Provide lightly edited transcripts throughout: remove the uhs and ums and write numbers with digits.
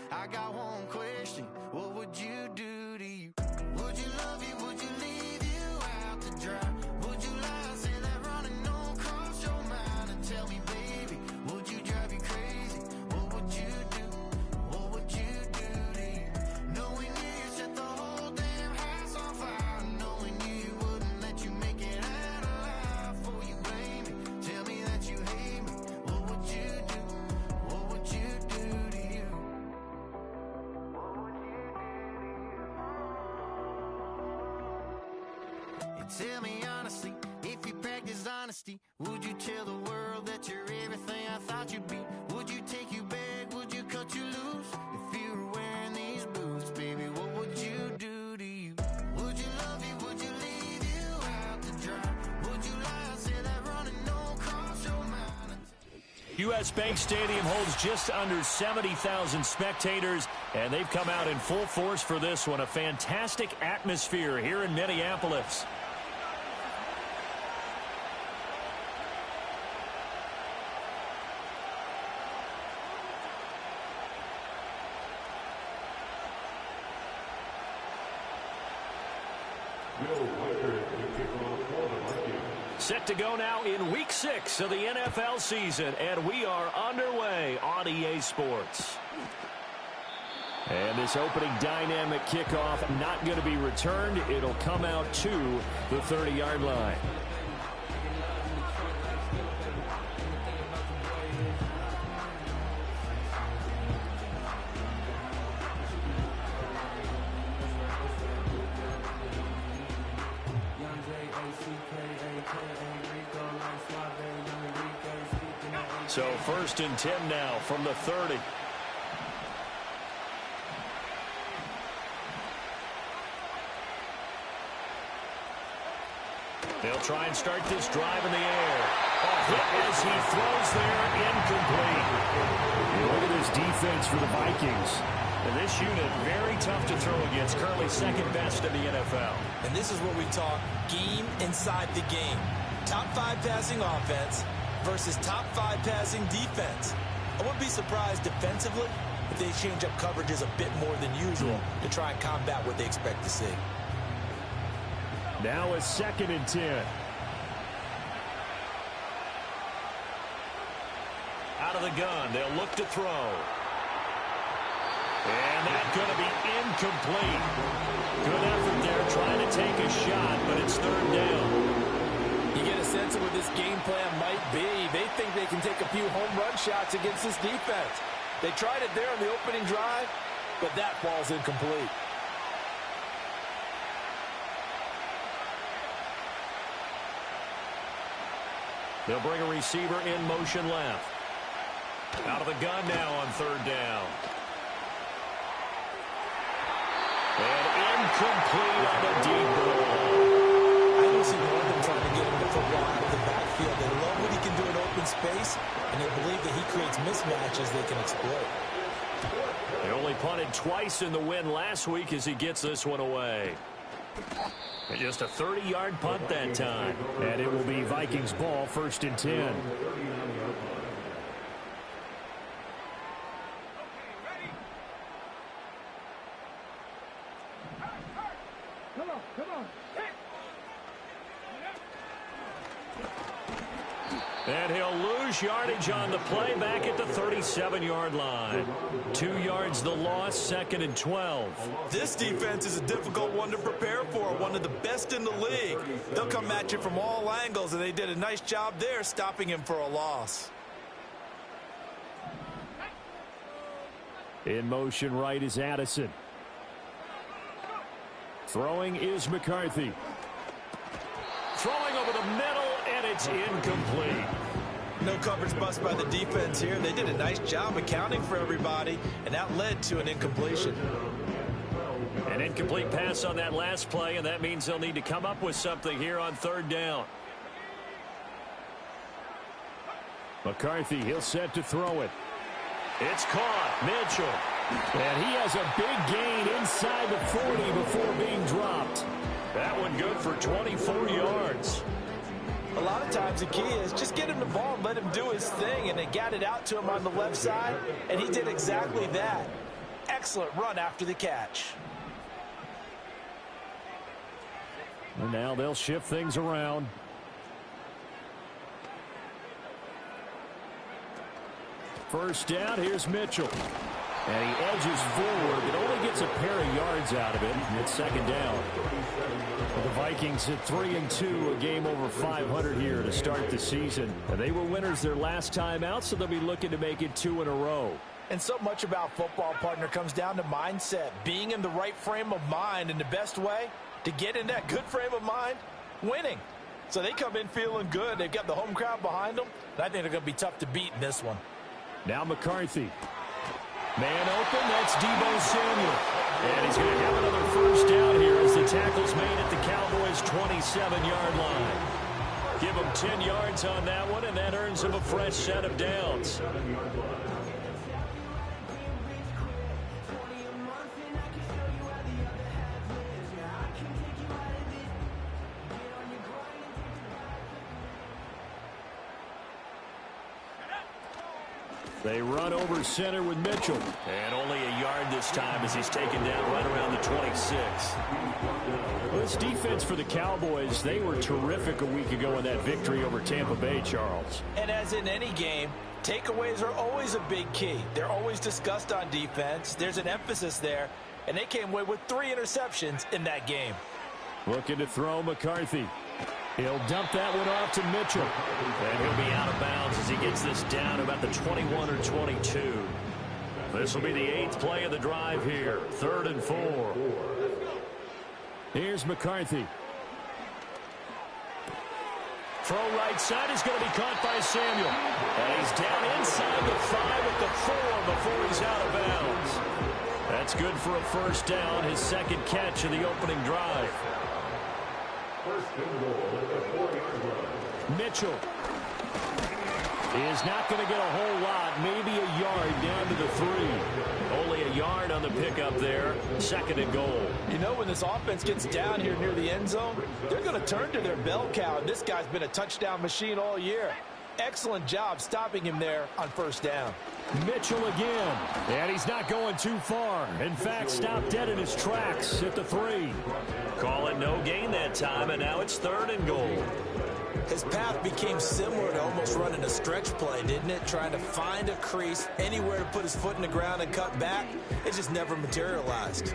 I got one question, what would you do to you? Would you love you, would you leave you out to dry? Would you lie, say that running don't cross your mind? And tell me, baby, would you drive you crazy? What would you do? What would you do to you? Knowing you set the whole damn house on fire. Knowing you wouldn't let you make it out alive. For you blame me, tell me that you hate me. What would you do? What would you do to you? Tell me honestly, if you practice honesty, would you tell the world that you're everything I thought you'd be? Would you take you back? Would you cut you loose? If you were wearing these boots, baby, what would you do to you? Would you love you? Would you leave you out to dry? Would you lie, say that running don't cross your mind? U.S. Bank Stadium holds just under 70,000 spectators, and they've come out in full force for this one. A fantastic atmosphere here in Minneapolis. Set to go now in Week 6 of the NFL season, and we are underway on EA Sports. And this opening dynamic kickoff not going to be returned. It'll come out to the 30-yard line. So 1st and 10 now from the 30. They'll try and start this drive in the air. Hit as he throws there, incomplete. Look at this defense for the Vikings. And this unit, very tough to throw against, currently second best in the NFL. And this is what we talk game inside the game. Top 5 passing offense versus top 5 passing defense. I wouldn't be surprised defensively if they change up coverages a bit more than usual to try and combat what they expect to see. Now a 2nd and 10. Out of the gun, they'll look to throw. And that's going to be incomplete. Good effort there trying to take a shot, but it's 3rd down. You get a sense of what this game plan might be. They think they can take a few home run shots against this defense. They tried it there on the opening drive, but that ball's incomplete. They'll bring a receiver in motion left. Out of the gun now on 3rd down. And incomplete on the deep ball. I don't see more than trying to get him the football out of the backfield. They love what he can do in open space, and they believe that he creates mismatches they can exploit. They only punted twice in the win last week as he gets this one away. And just a 30-yard punt that time. And it will be Vikings ball, 1st and 10. And he'll lose yardage on the play back at the 37-yard line. 2 yards the loss, 2nd and 12. This defense is a difficult one to prepare for, one of the best in the league. They'll come at you from all angles, and they did a nice job there stopping him for a loss. In motion right is Addison. Throwing is McCarthy. Throwing over the middle, and it's incomplete. No coverage bust by the defense here. They did a nice job accounting for everybody, and that led to an incompletion. An incomplete pass on that last play, and that means they'll need to come up with something here on 3rd down. McCarthy, he'll set to throw it. It's caught. Mitchell. And he has a big gain inside the 40 before being dropped. That one good for 24 yards. A lot of times the key is just get him the ball and let him do his thing, and they got it out to him on the left side, and he did exactly that. excellent run after the catch. And now they'll shift things around. First down, here's Mitchell. And he edges forward, but only gets a pair of yards out of it. It's second down. The Vikings at 3-2, a game over 500 here to start the season. And they were winners their last time out, so they'll be looking to make it 2 in a row. And so much about football, partner, comes down to mindset. Being in the right frame of mind, and the best way to get in that good frame of mind, winning. So they come in feeling good. They've got the home crowd behind them, and I think they're going to be tough to beat in this one. Now McCarthy. Man open, that's Deebo Samuel. And he's going to have another first down here as the tackle's made at the Cowboys' 27-yard line. Give him 10 yards on that one, and that earns him a fresh set of downs. They run over center with Mitchell. And only a yard this time as he's taken down right around the 26. Well, this defense for the Cowboys, they were terrific a week ago in that victory over Tampa Bay, Charles. And as in any game, takeaways are always a big key. They're always discussed on defense. There's an emphasis there. And they came away with 3 interceptions in that game. Looking to throw McCarthy. He'll dump that one off to Mitchell. And he'll be out of bounds as he gets this down about the 21 or 22. This will be the 8th play of the drive here. 3rd and 4. Here's McCarthy. Throw right side is going to be caught by Samuel. And he's down inside the 5 at the 4 before he's out of bounds. That's good for a first down, his second catch of the opening drive. Mitchell is not going to get a whole lot, maybe a yard down to the 3. Only a yard on the pickup there, 2nd and goal. You know, when this offense gets down here near the end zone, they're going to turn to their bell cow. This guy's been a touchdown machine all year. Excellent job stopping him there on first down. Mitchell again, and he's not going too far. In fact, stopped dead in his tracks at the 3. Call it no gain that time, and now it's 3rd and goal. His path became similar to almost running a stretch play, didn't it? Trying to find a crease, anywhere to put his foot in the ground and cut back. It just never materialized.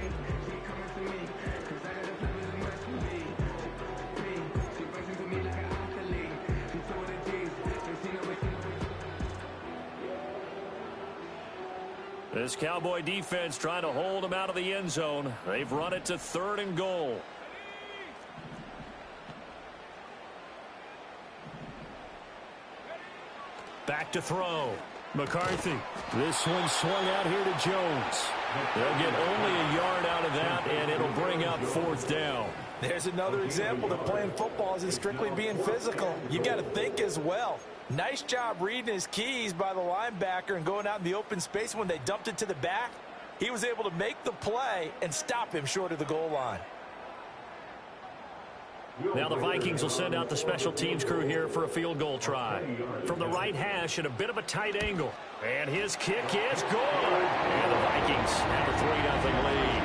This Cowboy defense trying to hold him out of the end zone. They've run it to 3rd and goal. Back to throw. McCarthy. This one swung out here to Jones. They'll get only a yard out of that, and it'll bring up 4th down. There's another example that playing football isn't strictly being physical. You got to think as well. Nice job reading his keys by the linebacker and going out in the open space. When they dumped it to the back, he was able to make the play and stop him short of the goal line. Now the Vikings will send out the special teams crew here for a field goal try. From the right hash at a bit of a tight angle. And his kick is good. And the Vikings have a 3-0 lead.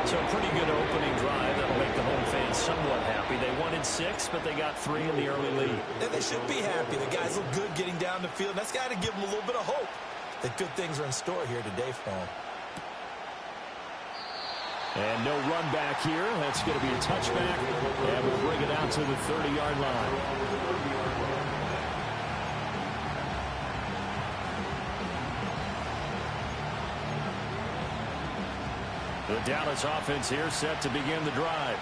So a pretty good opening drive that'll make the home fans somewhat happy. They wanted 6, but they got 3 in the early lead. And they should be happy. The guys look good getting down the field. That's got to give them a little bit of hope that good things are in store here today for them. And no run back here. That's going to be a touchback. And we'll bring it out to the 30-yard line. The Dallas offense here set to begin the drive.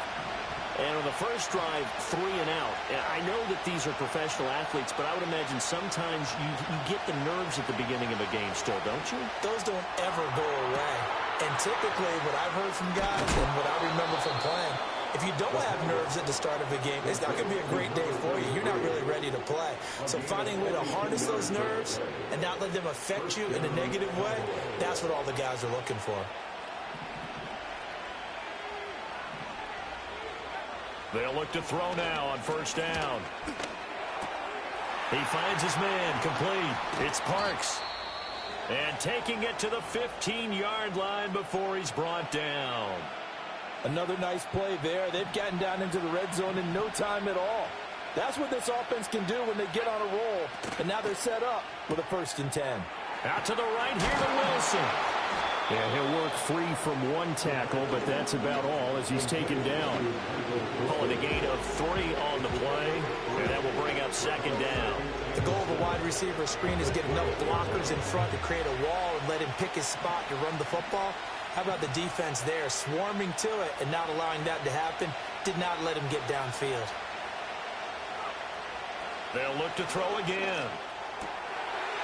And on the first drive, 3 and out. And I know that these are professional athletes, but I would imagine sometimes you get the nerves at the beginning of a game still, don't you? Those don't ever go away. And typically what I've heard from guys and what I remember from playing, if you don't have nerves at the start of a game, it's not going to be a great day for you. You're not really ready to play. So finding a way to harness those nerves and not let them affect you in a negative way, that's what all the guys are looking for. They'll look to throw now on first down. He finds his man, complete. It's Parks. And taking it to the 15-yard line before he's brought down. Another nice play there. They've gotten down into the red zone in no time at all. That's what this offense can do when they get on a roll. And now they're set up with a 1st and 10. Out to the right here to Wilson. Yeah, he'll work free from one tackle, but that's about all as he's taken down. Calling a gain of 3 on the play, and that will bring up 2nd down. The goal of a wide receiver screen is get enough blockers in front to create a wall and let him pick his spot to run the football. How about the defense there, swarming to it and not allowing that to happen? Did not let him get downfield. They'll look to throw again.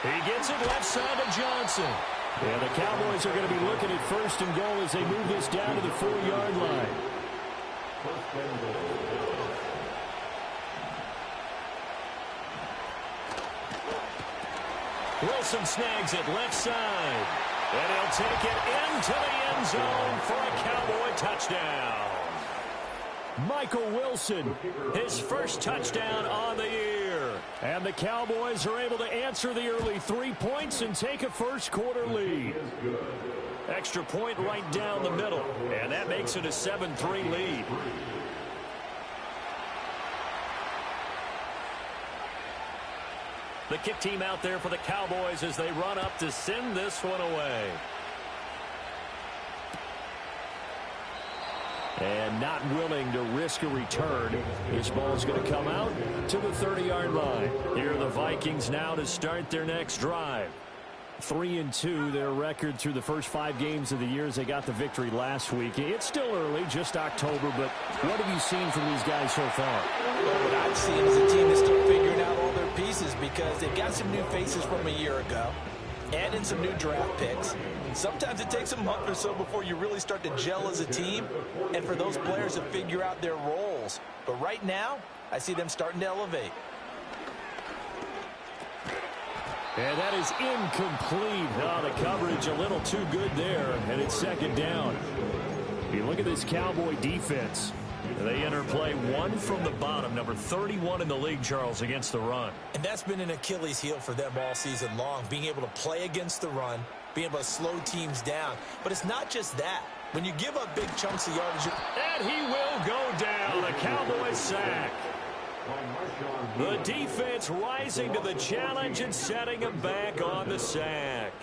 He gets it left side to Johnson. And the Cowboys are going to be looking at 1st and goal as they move this down to the 4-yard line. Wilson snags it left side. And he'll take it into the end zone for a Cowboy touchdown. Michael Wilson, his 1st touchdown on the year. And the Cowboys are able to answer the early 3 points and take a 1st quarter lead. Extra point right down the middle. And that makes it a 7-3 lead. The kick team out there for the Cowboys as they run up to send this one away. And not willing to risk a return. This ball's going to come out to the 30-yard line. Here are the Vikings now to start their next drive. 3-2, their record through the first 5 games of the year as they got the victory last week. It's still early, just October, but what have you seen from these guys so far? Well, what I've seen is a team that's still figuring out all their pieces because they've got some new faces from a year ago. Add in some new draft picks. Sometimes it takes a month or so before you really start to gel as a team and for those players to figure out their roles. But right now, I see them starting to elevate. And that is incomplete. Oh, the coverage a little too good there, and it's 2nd down. You look at this Cowboy defense. They enter play 1 from the bottom, number 31 in the league, Charles, against the run. And that's been an Achilles heel for them all season long, being able to play against the run, being able to slow teams down. But it's not just that. When you give up big chunks of yardage... And he will go down. A Cowboy sack. The defense rising to the challenge and setting him back on the sack.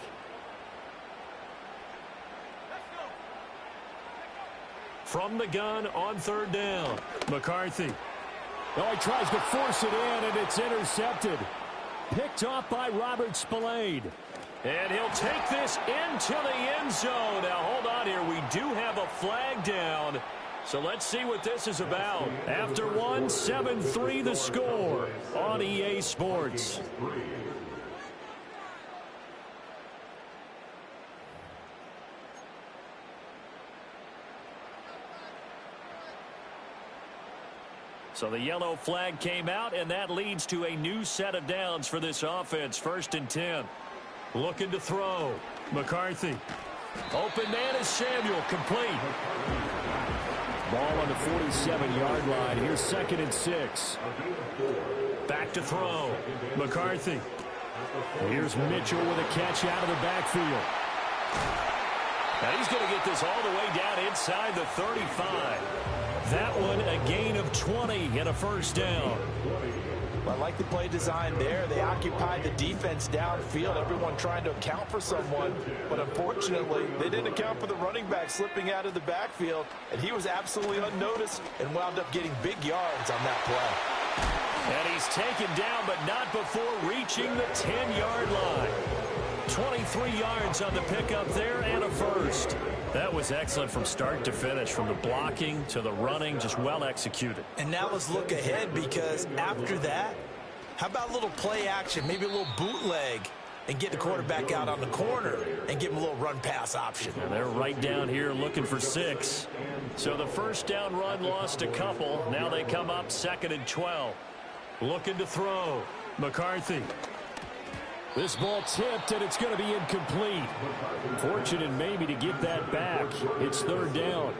From the gun on 3rd down. McCarthy. Oh, he tries to force it in, and it's intercepted. Picked off by Robert Spillane. And he'll take this into the end zone. Now, hold on here. We do have a flag down. So let's see what this is about. After 1, 7-3 the score on EA Sports. So the yellow flag came out, and that leads to a new set of downs for this offense. 1st and 10. Looking to throw. McCarthy. Open man is Samuel. Complete. Ball on the 47-yard line. Here's 2nd and 6. Back to throw. McCarthy. Here's Mitchell with a catch out of the backfield. Now he's going to get this all the way down inside the 35. That one a gain of 20 and a 1st down. I like the play design there. They occupied the defense downfield, everyone trying to account for someone. But unfortunately, they didn't account for the running back slipping out of the backfield, and he was absolutely unnoticed and wound up getting big yards on that play. And he's taken down, but not before reaching the 10-yard line. 23 yards on the pickup there and a 1st. That was excellent from start to finish, from the blocking to the running, just well executed. And now let's look ahead, because after that, how about a little play action, maybe a little bootleg, and get the quarterback out on the corner and give him a little run-pass option. And they're right down here looking for 6. So the 1st down run lost a couple. Now they come up 2nd and 12. Looking to throw. McCarthy. This ball tipped, and it's going to be incomplete. Fortunate maybe to get that back. It's 3rd down.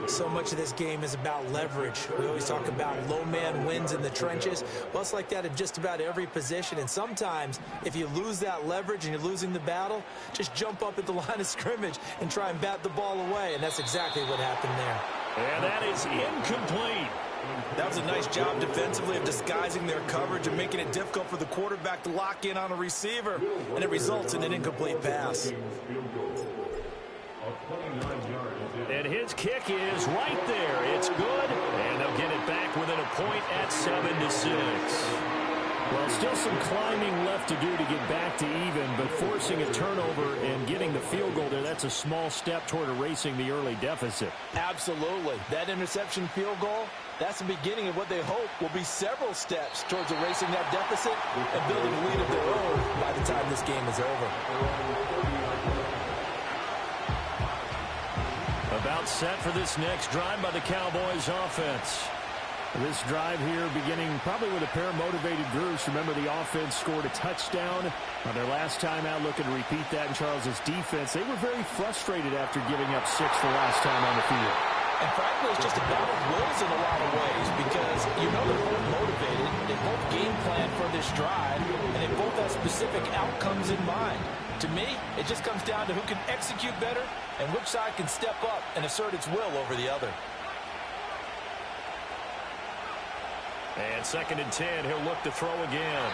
So much of this game is about leverage. We always talk about low man wins in the trenches. Well, it's like that in just about every position. And sometimes, if you lose that leverage and you're losing the battle, just jump up at the line of scrimmage and try and bat the ball away. And that's exactly what happened there. And that is incomplete. That was a nice job defensively of disguising their coverage and making it difficult for the quarterback to lock in on a receiver. And it results in an incomplete pass. And his kick is right there. It's good, and they'll get it back within a point at 7-6. Well, still some climbing left to do to get back to even, but forcing a turnover and getting the field goal there, that's a small step toward erasing the early deficit. Absolutely. That interception field goal, that's the beginning of what they hope will be several steps towards erasing that deficit and building a lead of their own by the time this game is over. About set for this next drive by the Cowboys offense. This drive here beginning probably with a pair of motivated groups. Remember, the offense scored a touchdown on their last time out, looking to repeat that in Charles's defense. They were very frustrated after giving up 6 the last time on the field. And frankly, it's just a battle of wills in a lot of ways because you know they're both motivated. They both game plan for this drive, and they both have specific outcomes in mind. To me, it just comes down to who can execute better and which side can step up and assert its will over the other. And 2nd and 10, he'll look to throw again.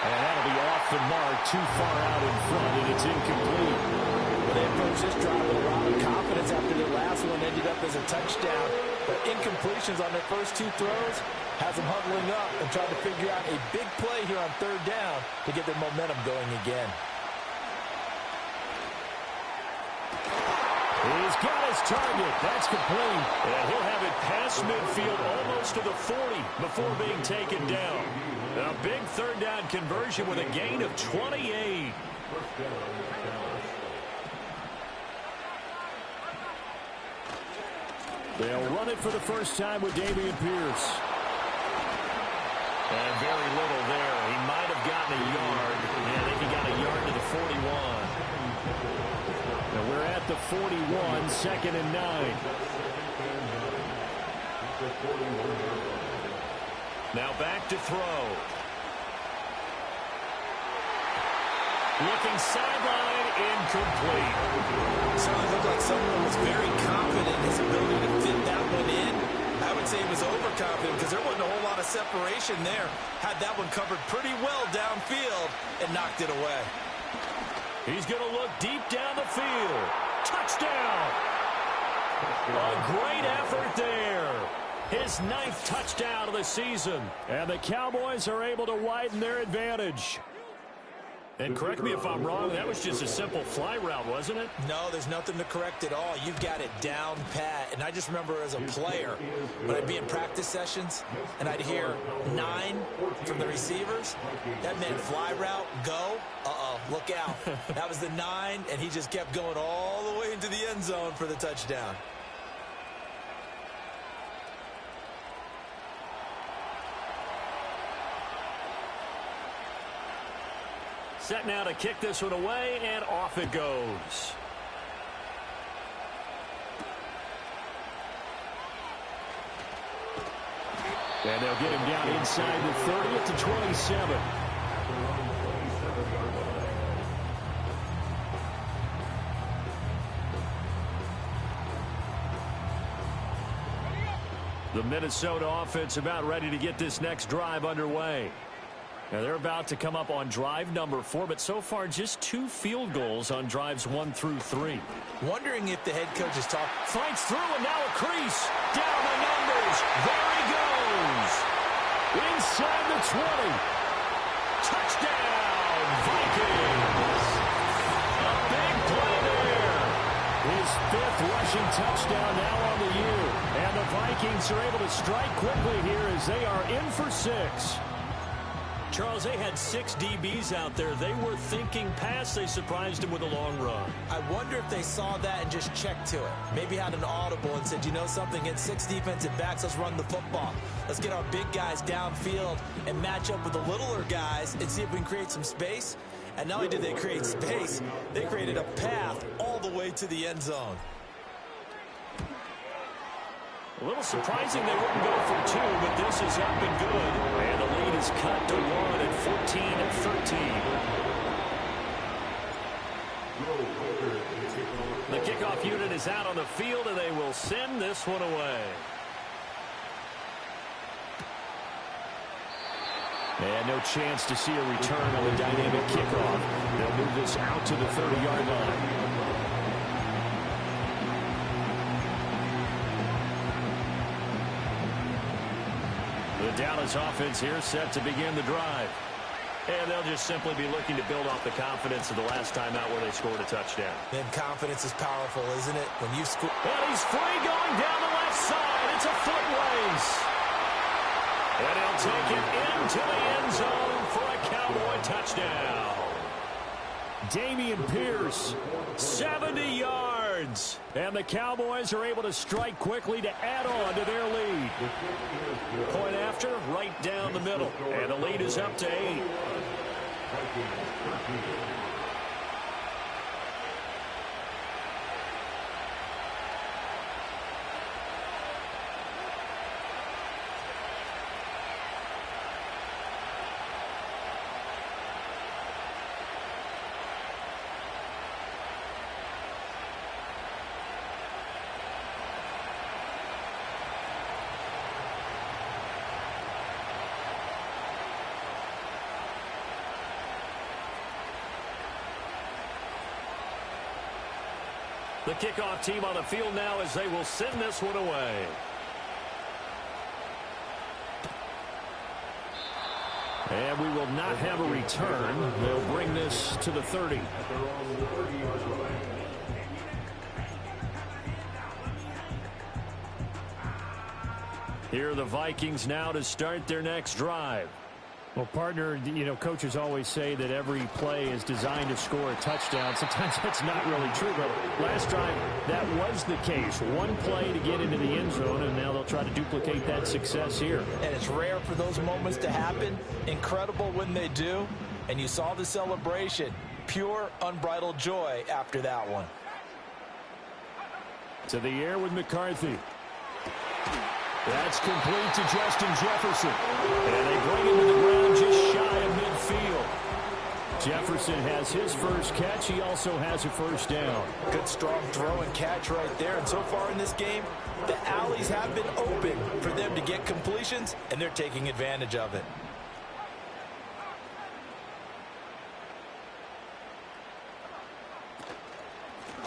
And that'll be off the mark, too far out in front, and it's incomplete. Well, they approached this drive with a lot of confidence after their last one ended up as a touchdown. But incompletions on their first 2 throws has them huddling up and trying to figure out a big play here on 3rd down to get their momentum going again. He's got his target. That's complete. And he'll have it past midfield almost to the 40 before being taken down. A big 3rd down conversion with a gain of 28. They'll run it for the first time with Dameon Pierce. And very little there. He might have gotten a yard. Yeah, I think he got a yard to the 41. And we're at the 41, 2nd and 9. Now back to throw. Looking sideline, incomplete. Certainly looked like someone was very confident in his ability to fit that one in. I would say he was overconfident because there wasn't a whole lot of separation there. Had that one covered pretty well downfield and knocked it away. He's going to look deep down the field. Touchdown! A great effort there. His 9th touchdown of the season. And the Cowboys are able to widen their advantage. And correct me if I'm wrong, that was just a simple fly route, wasn't it? No, there's nothing to correct at all. You've got it down pat. And I just remember as a player, when I'd be in practice sessions and I'd hear 9 from the receivers, that meant fly route, go. Look out. That was the 9, and he just kept going all the way into the end zone for the touchdown. Set now to kick this one away, and off it goes. And they'll get him down inside the 30 at the 27. The Minnesota offense about ready to get this next drive underway. Now they're about to come up on drive number 4, but so far just 2 field goals on drives 1 through 3. Wondering if the head coach is talking. Fights through and now a crease. Down the numbers. There he goes. Inside the 20. Touchdown, Vikings. A big play there. His 5th rushing touchdown now on the year. And the Vikings are able to strike quickly here as they are in for 6. Charles, they had 6 DBs out there. They were thinking pass. They surprised him with a long run. I wonder if they saw that and just checked to it. Maybe had an audible and said, you know something, get 6 defensive backs, let's run the football. Let's get our big guys downfield and match up with the littler guys and see if we can create some space. And not only did they create space, they created a path all the way to the end zone. A little surprising they wouldn't go for two, but this is up and good. And the lead is cut to 1 at 14-13. The kickoff unit is out on the field, and they will send this one away. And no chance to see a return on the dynamic kickoff. They'll move this out to the 30-yard line. The Dallas offense here set to begin the drive. And they'll just simply be looking to build off the confidence of the last time out where they scored a touchdown. And confidence is powerful, isn't it? When you score. And he's free going down the left side. It's a foot race. And he'll take it into the end zone for a Cowboy touchdown. Dameon Pierce, 70 yards. And the Cowboys are able to strike quickly to add on to their lead. Point after, right down the middle. And the lead is up to 8. The kickoff team on the field now as they will send this one away. And we will not have a return. They'll bring this to the 30. Here are the Vikings now to start their next drive. Well, partner, you know, coaches always say that every play is designed to score a touchdown. Sometimes that's not really true, but last drive, that was the case. One play to get into the end zone, and now they'll try to duplicate that success here. And it's rare for those moments to happen. Incredible when they do. And you saw the celebration. Pure, unbridled joy after that one. To the air with McCarthy. That's complete to Justin Jefferson. And they bring him to the ground just shy of midfield. Jefferson has his first catch. He also has a first down. Good, strong throw and catch right there. And so far in this game, the alleys have been open for them to get completions, and they're taking advantage of it.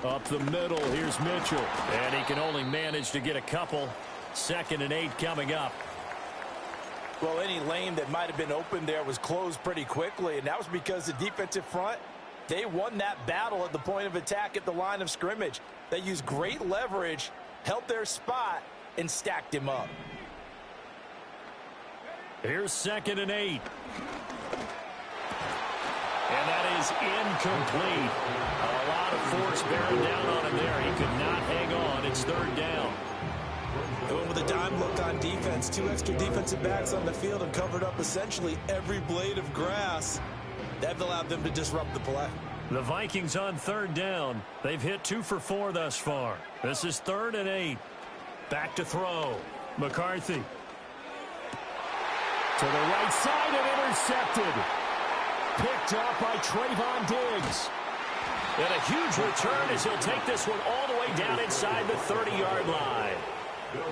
Up the middle, here's Mitchell. And he can only manage to get a couple. 2nd and 8 coming up. Well, any lane that might have been open there was closed pretty quickly, and that was because the defensive front, they won that battle at the point of attack at the line of scrimmage. They used great leverage, held their spot, and stacked him up. Here's 2nd and 8. And that is incomplete. A lot of force bearing down on him there. He could not hang on. It's 3rd down. Going with a dime look on defense. 2 extra defensive backs on the field and covered up essentially every blade of grass. That allowed them to disrupt the play. The Vikings on 3rd down. They've hit 2 for 4 thus far. This is 3rd and 8. Back to throw. McCarthy. To the right side and intercepted. Picked up by Trayvon Diggs. And a huge return as he'll take this one all the way down inside the 30-yard line.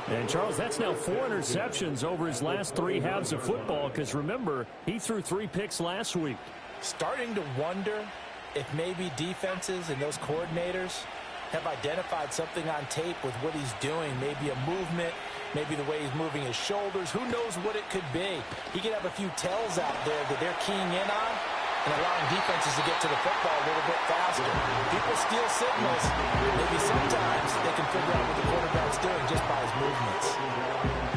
And, Charles, that's now 4 interceptions over his last 3 halves of football because, remember, he threw 3 picks last week. Starting to wonder if maybe defenses and those coordinators have identified something on tape with what he's doing. Maybe a movement, maybe the way he's moving his shoulders. Who knows what it could be? He could have a few tells out there that they're keying in on and allowing defenses to get to the football a little bit faster. People steal signals. Maybe sometimes they can figure out what the quarterback's doing just by his movements.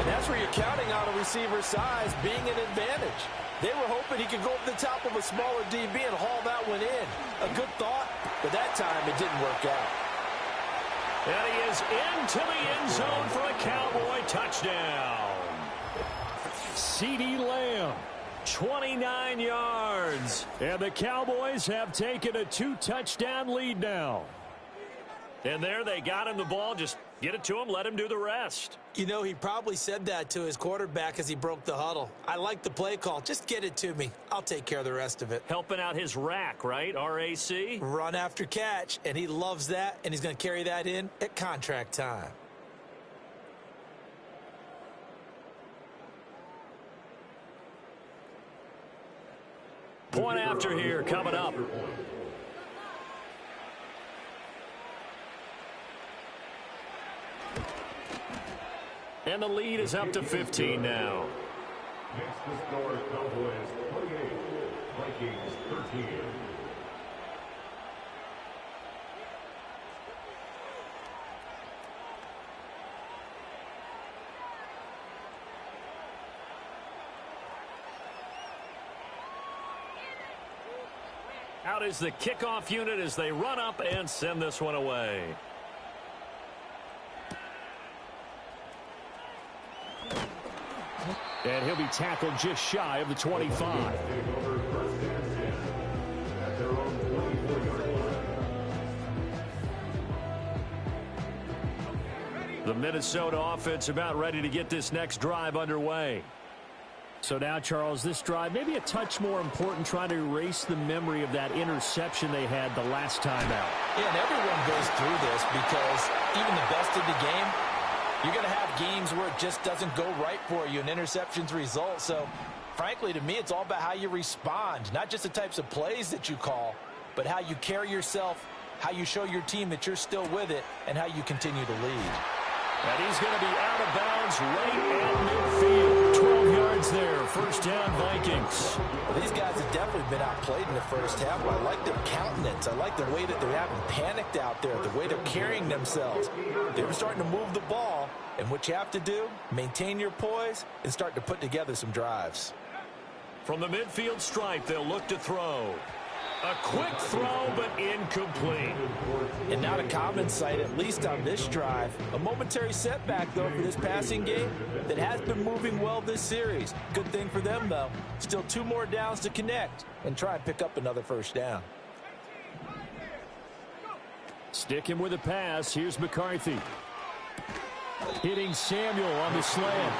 And that's where you're counting on a receiver's size being an advantage. They were hoping he could go up the top of a smaller DB and haul that one in. A good thought, but that time it didn't work out. And he is into the end zone for a Cowboy touchdown. CeeDee Lamb. 29 yards. And the Cowboys have taken a 2-touchdown lead now. And there they got him the ball. Just get it to him, let him do the rest. You know, he probably said that to his quarterback as he broke the huddle. I like the play call. Just get it to me. I'll take care of the rest of it. Helping out his rack, right? RAC? Run after catch, and he loves that, and he's going to carry that in at contract time. Point after here coming up. And the lead is up to 15 now. Next to score, Cowboys 28, Vikings 13. Out is the kickoff unit as they run up and send this one away. And he'll be tackled just shy of the 25. The Minnesota offense about ready to get this next drive underway. So now, Charles, this drive maybe a touch more important, trying to erase the memory of that interception they had the last time out. Yeah, and everyone goes through this because even the best of the game, you're going to have games where it just doesn't go right for you and interceptions result. So, frankly, to me, it's all about how you respond, not just the types of plays that you call, but how you carry yourself, how you show your team that you're still with it, and how you continue to lead. And he's going to be out of bounds right at midfield. 12 yards there. First down, Vikings. Well, these guys have definitely been outplayed in the first half, but I like their countenance. I like the way that they haven't panicked out there, the way they're carrying themselves. They're starting to move the ball, and what you have to do, maintain your poise and start to put together some drives. From the midfield stripe, they'll look to throw. A quick throw, but incomplete. And not a common sight, at least on this drive. A momentary setback, though, for this passing game that has been moving well this series. Good thing for them, though. Still 2 more downs to connect and try and pick up another first down. Sticking with a pass, here's McCarthy. Hitting Samuel on the slant.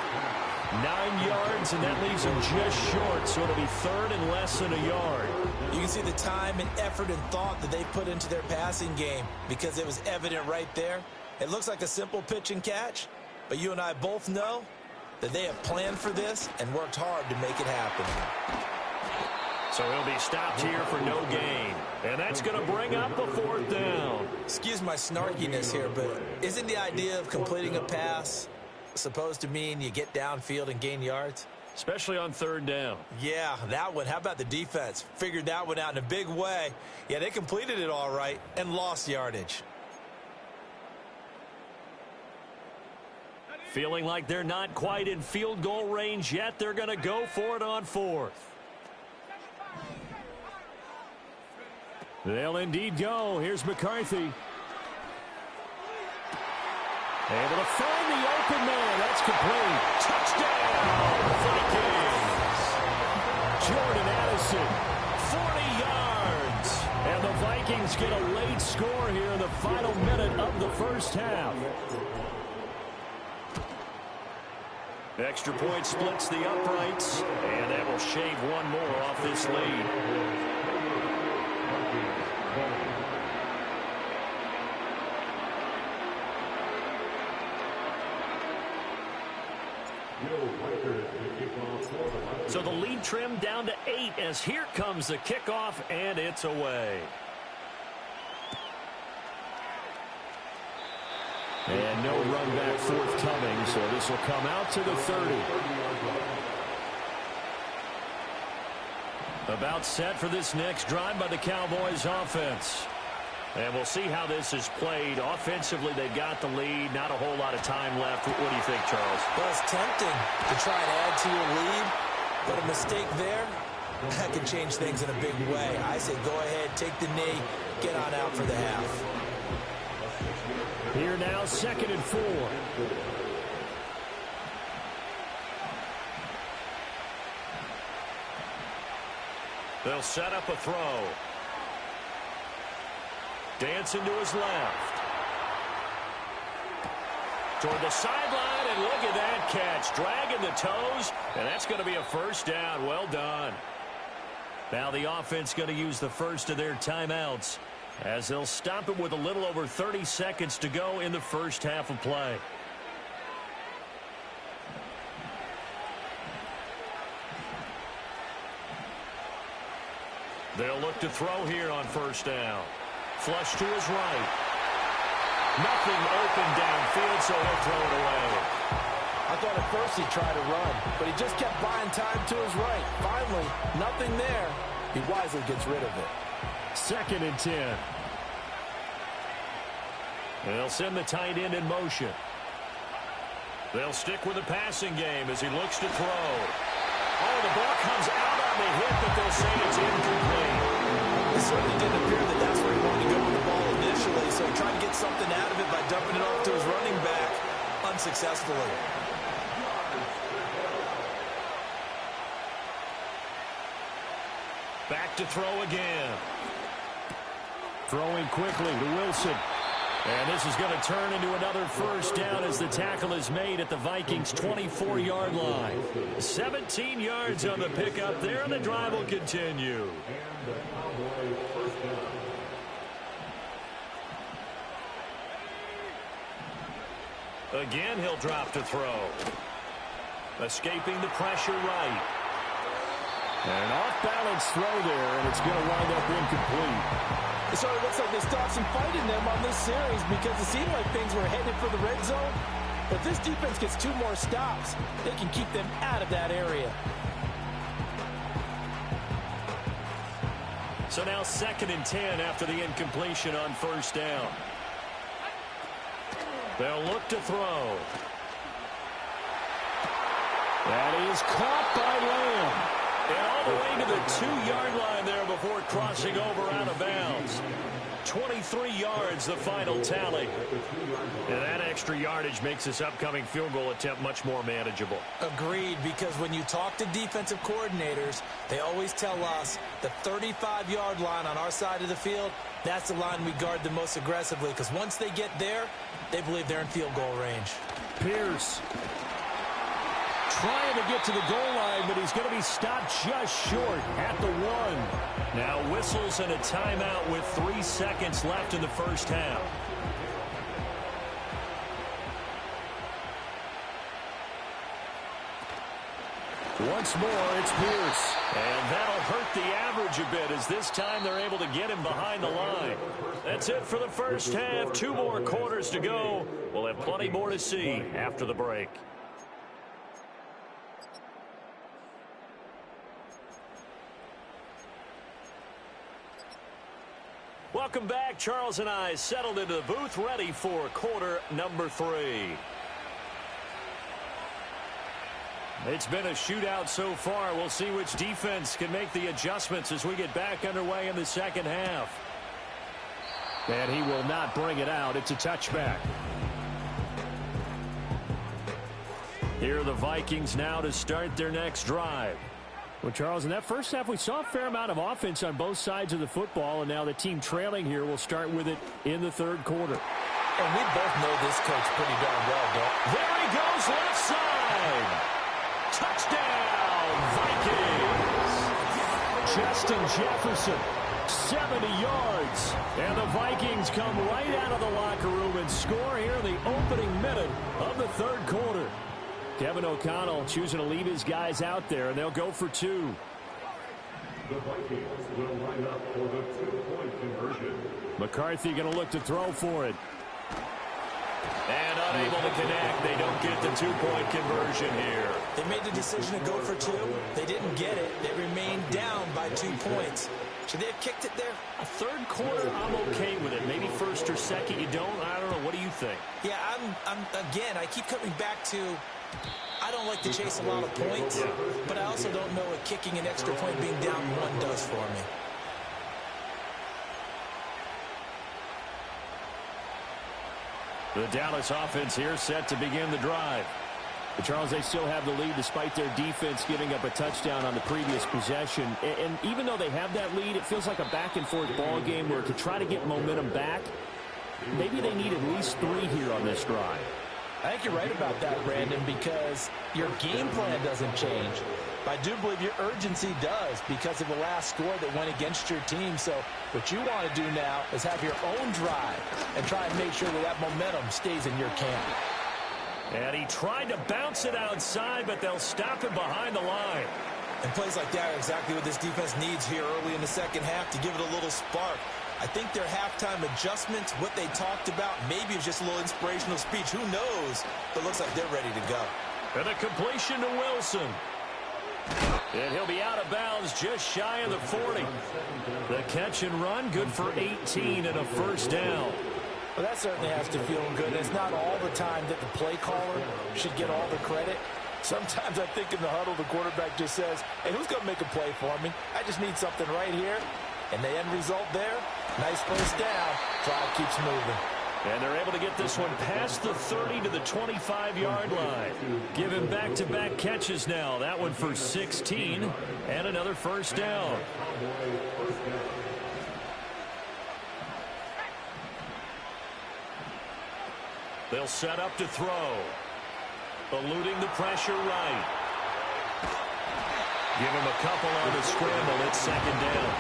9 yards, and that leaves him just short, so it'll be third and less than a yard. You can see the time and effort and thought that they put into their passing game because it was evident right there. It looks like a simple pitch and catch, but you and I both know that they have planned for this and worked hard to make it happen. So he'll be stopped here for no gain. And that's going to bring up a fourth down. Excuse my snarkiness here, but isn't the idea of completing a pass supposed to mean you get downfield and gain yards? Especially on third down. Yeah, that one. How about the defense? Figured that one out in a big way. Yeah, they completed it all right and lost yardage. Feeling like they're not quite in field goal range yet. They're going to go for it on fourth. They'll indeed go. Here's McCarthy. Able to find the open man. That's complete. Touchdown, Vikings. Jordan Addison, 40 yards. And the Vikings get a late score here in the final minute of the first half. Extra point splits the uprights, and that will shave one more off this lead. So the lead trimmed down to 8 as here comes the kickoff, and it's away. And no run back forthcoming, so this will come out to the 30. About set for this next drive by the Cowboys offense. And we'll see how this is played. Offensively, they've got the lead. Not a whole lot of time left. What do you think, Charles? Well, it's tempting to try and add to your lead, but a mistake there, that can change things in a big way. I say go ahead, take the knee, get on out for the half. Here now, 2nd and 4. They'll set up a throw. Dancing to his left. toward the sideline, and look at that catch. Dragging the toes, and that's going to be a first down. Well done. Now the offense going to use the first of their timeouts as they'll stop it with a little over 30 seconds to go in the first half of play. They'll look to throw here on first down. Flush to his right. Nothing open downfield, so he'll throw it away. I thought at first he'd try to run, but he just kept buying time to his right. Finally, nothing there. He wisely gets rid of it. 2nd and 10. They'll send the tight end in motion. They'll stick with the passing game as he looks to throw. Oh, the ball comes out on the hit, but they'll say it's incomplete. It certainly didn't appear that that's where he wanted to go with the ball initially, so he tried to get something out of it by dumping it off to his running back unsuccessfully. Back to throw again. Throwing quickly to Wilson. And this is going to turn into another first down as the tackle is made at the Vikings' 24-yard line. 17 yards on the pickup there, and the drive will continue. Again, he'll drop to throw. Escaping the pressure right. An off-balance throw there, and it's going to wind up incomplete. It sort of looks like they stopped some fight in them on this series because it seemed like things were headed for the red zone. But this defense gets 2 more stops. They can keep them out of that area. So now 2nd and 10 after the incompletion on first down. They'll look to throw. That is caught by Lamb. And all the way to the 2-yard line there before crossing over out of bounds. 23 yards, the final tally. And that extra yardage makes this upcoming field goal attempt much more manageable. Agreed, because when you talk to defensive coordinators, they always tell us the 35-yard line on our side of the field, that's the line we guard the most aggressively, because once they get there, they believe they're in field goal range. Pierce trying to get to the goal line, but he's going to be stopped just short at the 1. Now whistles and a timeout with 3 seconds left in the first half. Once more, it's Pierce. And that'll hurt the average a bit as this time they're able to get him behind the line. That's it for the first half. 2 more quarters to go. We'll have plenty more to see after the break. Welcome back. Charles and I settled into the booth, ready for quarter number 3. It's been a shootout so far. We'll see which defense can make the adjustments as we get back underway in the second half. And he will not bring it out. It's a touchback. Here are the Vikings now to start their next drive. Well, Charles, in that first half, we saw a fair amount of offense on both sides of the football, and now the team trailing here will start with it in the 3rd quarter. And we both know this coach pretty darn well, don't we? There he goes, left side. Touchdown, Vikings. Justin Jefferson, 70 yards. And the Vikings come right out of the locker room and score here in the opening minute of the 3rd quarter. Kevin O'Connell choosing to leave his guys out there, and they'll go for 2. The Vikings will line up for the 2-point conversion. McCarthy going to look to throw for it. And unable to connect. They don't get the 2-point conversion here. They made the decision to go for 2. They didn't get it. They remained down by 2 points. Should they have kicked it there? A 3rd quarter, I'm okay with it. Maybe 1st or 2nd, you don't. I don't know. What do you think? Yeah, again, I keep coming back to, I don't like to chase a lot of points, but I also don't know what kicking an extra point being down 1 does for me. The Dallas offense here set to begin the drive. But Charles, they still have the lead despite their defense giving up a touchdown on the previous possession. And even though they have that lead, it feels like a back-and-forth ball game where to try to get momentum back, maybe they need at least 3 here on this drive. I think you're right about that, Brandon, because your game plan doesn't change. But I do believe your urgency does because of the last score that went against your team. So what you want to do now is have your own drive and try and make sure that that momentum stays in your camp. And he tried to bounce it outside, but they'll stop him behind the line. And plays like that are exactly what this defense needs here early in the second half to give it a little spark. I think their halftime adjustments, what they talked about, maybe it's just a little inspirational speech. Who knows? But it looks like they're ready to go. And a completion to Wilson. And he'll be out of bounds just shy of the 40. The catch and run, good for 18 and a first down. Well, that certainly has to feel good. It's not all the time that the play caller should get all the credit. Sometimes I think in the huddle, the quarterback just says, hey, who's going to make a play for me? I just need something right here. And the end result there, nice first down. Drive keeps moving. And they're able to get this one past the 30 to the 25-yard line. Give him back-to-back catches now. That one for 16 and another first down. They'll set up to throw. Eluding the pressure right. Give him a couple on the scramble. It's second down.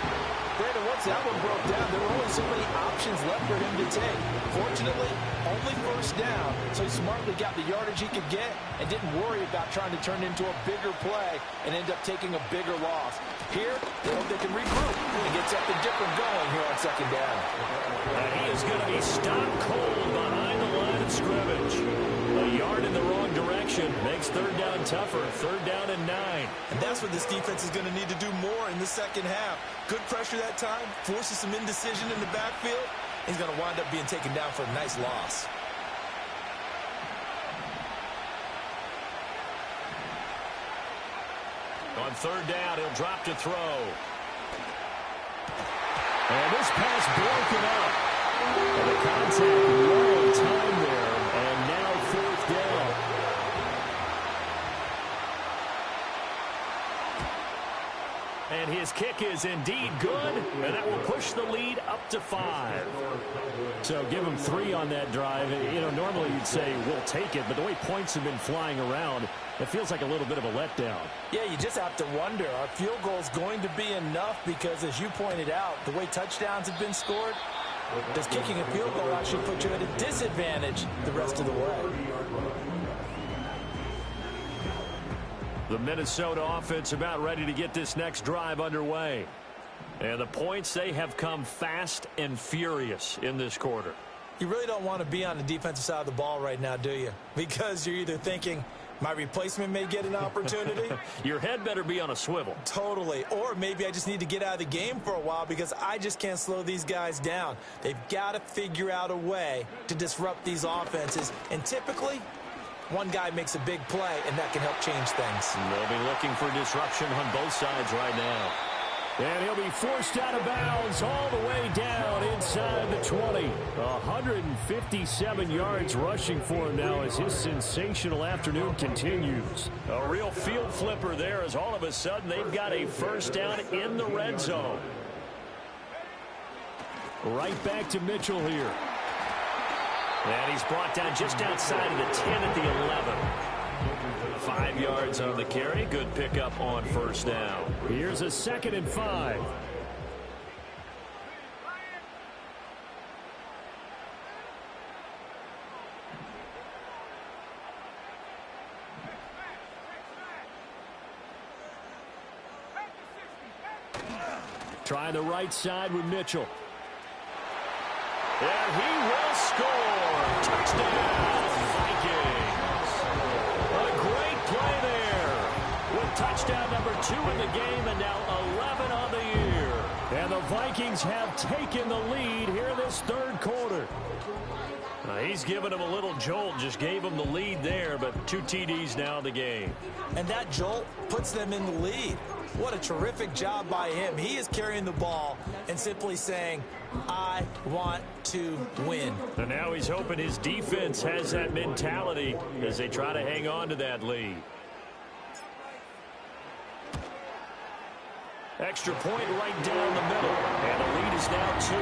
Brandon, once that one broke down, there were only so many options left for him to take. Fortunately, only first down, so he smartly got the yardage he could get and didn't worry about trying to turn it into a bigger play and end up taking a bigger loss. Here, they hope they can regroup and get something different going here on second down. And he is going to be stopped cold behind the line of scrimmage. A yard in the wrong direction makes third down tougher. Third down and 9. And that's what this defense is going to need to do more in the second half. Good pressure that time, forces some indecision in the backfield. He's going to wind up being taken down for a nice loss. On third down, he'll drop to throw. And this pass broken up. And the contact long time there. And now fourth down. And his kick is indeed good, and that will push the lead up to 5. So give him 3 on that drive. You know, normally you'd say, we'll take it, but the way points have been flying around, it feels like a little bit of a letdown. Yeah, you just have to wonder, are field goals going to be enough? Because as you pointed out, the way touchdowns have been scored, does kicking a field goal actually put you at a disadvantage the rest of the way? The Minnesota offense about ready to get this next drive underway. And the points, they have come fast and furious in this quarter. You really don't want to be on the defensive side of the ball right now, do you? Because you're either thinking, my replacement may get an opportunity. Your head better be on a swivel. Totally. Or maybe I just need to get out of the game for a while because I just can't slow these guys down. They've got to figure out a way to disrupt these offenses. And typically, one guy makes a big play, and that can help change things. They'll be looking for disruption on both sides right now. And he'll be forced out of bounds all the way down inside the 20. 157 yards rushing for him now as his sensational afternoon continues. A real field flipper there as all of a sudden they've got a first down in the red zone. Right back to Mitchell here. And he's brought down just outside of the 10 at the 11. 5 yards on the carry. Good pickup on first down. Here's a 2nd and 5. Trying the right side with Mitchell. And he will score. Touchdown, Vikings. A great play there. With touchdown number 2 in the game and now 11 on the year. And the Vikings have taken the lead here this third quarter. He's given them a little jolt, just gave them the lead there, but 2 TDs now in the game. And that jolt puts them in the lead. What a terrific job by him. He is carrying the ball and simply saying, I want to win. And now he's hoping his defense has that mentality as they try to hang on to that lead. Extra point right down the middle. And the lead is now 2.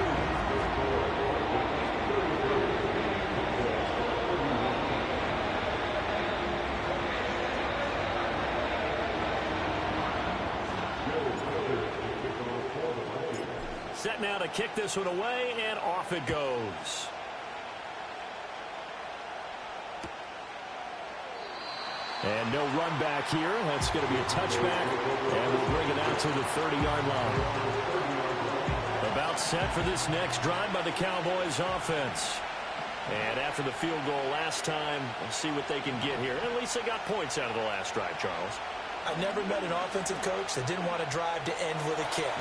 Set now to kick this one away, and off it goes. And no run back here. That's going to be a touchback, and we'll bring it out to the 30-yard line. About set for this next drive by the Cowboys offense. And after the field goal last time, we'll see what they can get here. At least they got points out of the last drive, Charles. I never met an offensive coach that didn't want to drive to end with a kick.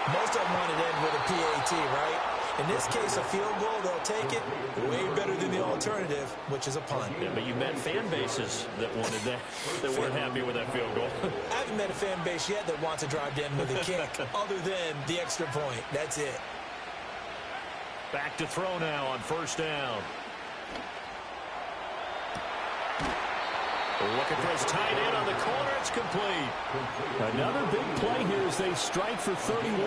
Most of them wanted to end with a PAT, right? In this case, a field goal, they'll take it way better than the alternative, which is a punt. Yeah, but you met fan bases that wanted that weren't happy with that field goal. I haven't met a fan base yet that wants to drive to end with a kick, other than the extra point. That's it. Back to throw now on first down. Looking for his tight end on the corner. It's complete. Another big play here as they strike for 31.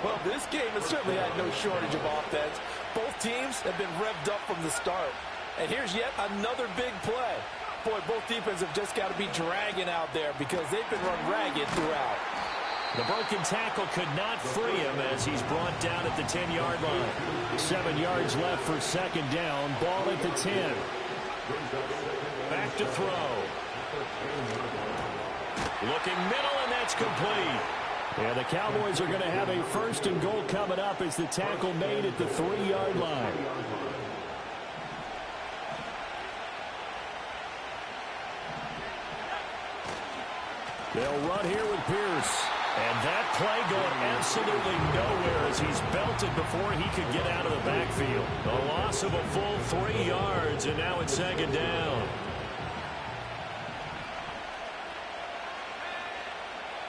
Well, this game has certainly had no shortage of offense. Both teams have been revved up from the start. And here's yet another big play. Boy, both defenses have just got to be dragging out there because they've been run ragged throughout. The broken tackle could not free him as he's brought down at the 10-yard line. 7 yards left for second down. Ball at the 10. Back to throw. Looking middle, and that's complete. Yeah, the Cowboys are going to have a first and goal coming up as the tackle made at the 3-yard line. They'll run here with Pierce. And that play going absolutely nowhere as he's belted before he could get out of the backfield. A loss of a full 3 yards, and now it's second down.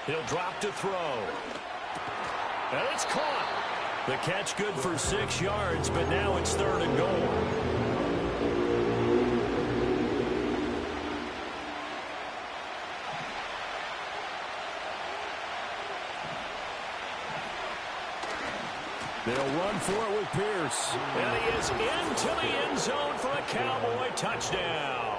He'll drop to throw. And it's caught. The catch good for 6 yards, but now it's third and goal. They'll run for it with Pierce. And he is into the end zone for a Cowboy touchdown.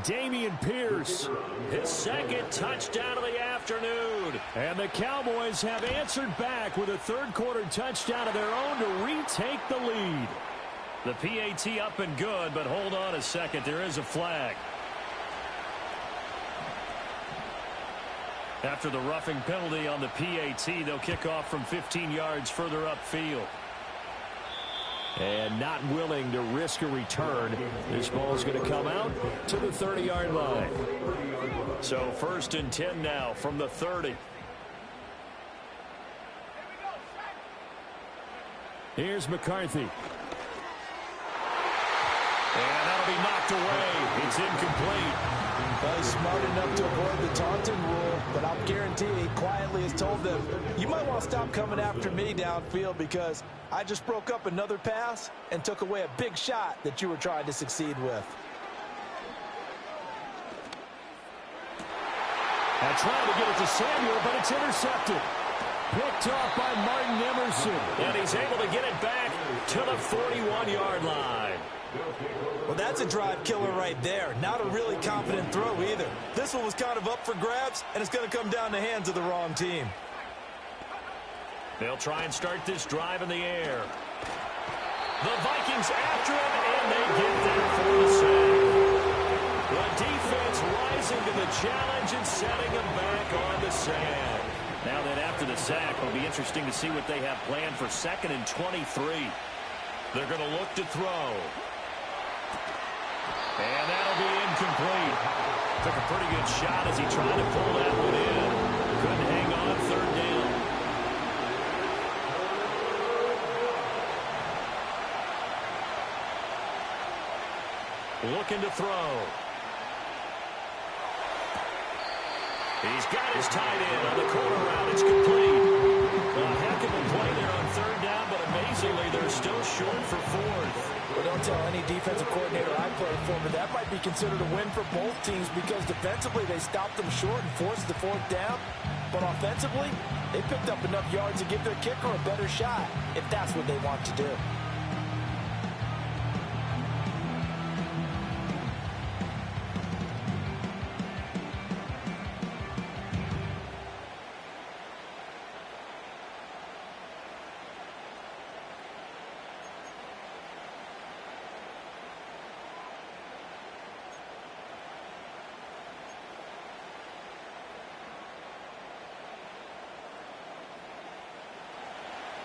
Dameon Pierce, his second touchdown of the afternoon. And the Cowboys have answered back with a third-quarter touchdown of their own to retake the lead. The PAT up and good, but hold on a second. There is a flag. After the roughing penalty on the PAT, they'll kick off from 15 yards further upfield. And not willing to risk a return. This ball is going to come out to the 30-yard line. So first and 10 now from the 30. Here's McCarthy. And that'll be knocked away. It's incomplete. Well, he's smart enough to avoid the taunting rule, but I'll guarantee he quietly has told them, you might want to stop coming after me downfield because I just broke up another pass and took away a big shot that you were trying to succeed with. And trying to get it to Samuel, but it's intercepted. Picked off by Martin Emerson. And he's able to get it back to the 41-yard line. Well, that's a drive killer right there. Not a really confident throw either. This one was kind of up for grabs, and it's going to come down the hands of the wrong team. They'll try and start this drive in the air. The Vikings after him, and they get there for the sack. The defense rising to the challenge and setting him back on the sand. Now that after the sack, it'll be interesting to see what they have planned for 2nd and 23. They're going to look to throw. And that'll be incomplete. Took a pretty good shot as he tried to pull that one in. Couldn't hang on, third down. Looking to throw. He's got his tight end on the corner route. It's complete. A heck of a play there on third down, but amazingly, they're still short for fourth. Well, don't tell any defensive coordinator I played for, but that might be considered a win for both teams because defensively they stopped them short and forced the fourth down. But offensively, they picked up enough yards to give their kicker a better shot if that's what they want to do.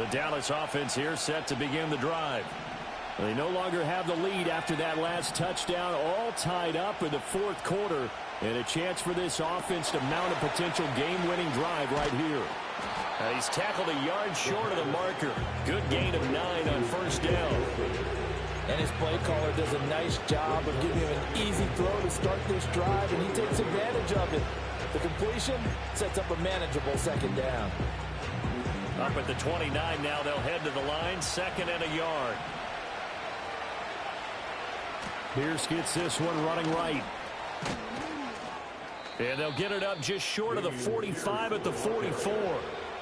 The Dallas offense here set to begin the drive. They no longer have the lead after that last touchdown, all tied up in the fourth quarter, and a chance for this offense to mount a potential game-winning drive right here. He's tackled a yard short of the marker. Good gain of 9 on first down. And his play caller does a nice job of giving him an easy throw to start this drive, and he takes advantage of it. The completion sets up a manageable second down. Up at the 29 now, they'll head to the line, 2nd and a yard. Pierce gets this one running right. And they'll get it up just short of the 45 at the 44.